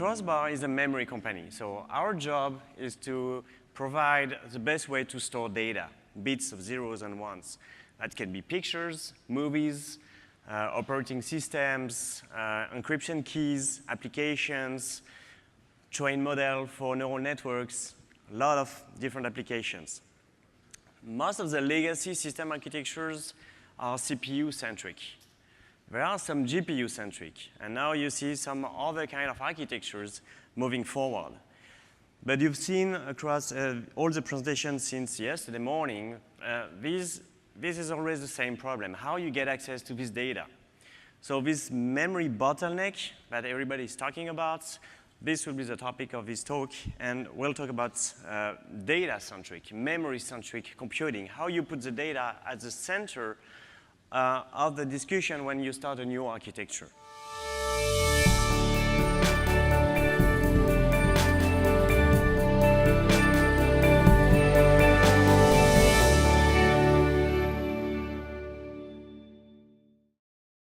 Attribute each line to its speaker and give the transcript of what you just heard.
Speaker 1: Crossbar is a memory company. So our job is to provide the best way to store data, bits of zeros and ones. That can be pictures, movies, operating systems, encryption keys, applications, train model for neural networks, a lot of different applications. Most of the legacy system architectures are CPU-centric. There are some GPU-centric, and now you see some other kind of architectures moving forward. But you've seen across all the presentations since yesterday morning, this is always the same problem, how you get access to this data. So this memory bottleneck that everybody is talking about, this will be the topic of this talk, and we'll talk about data-centric, memory-centric computing, how you put the data at the center of the discussion when you start a new architecture.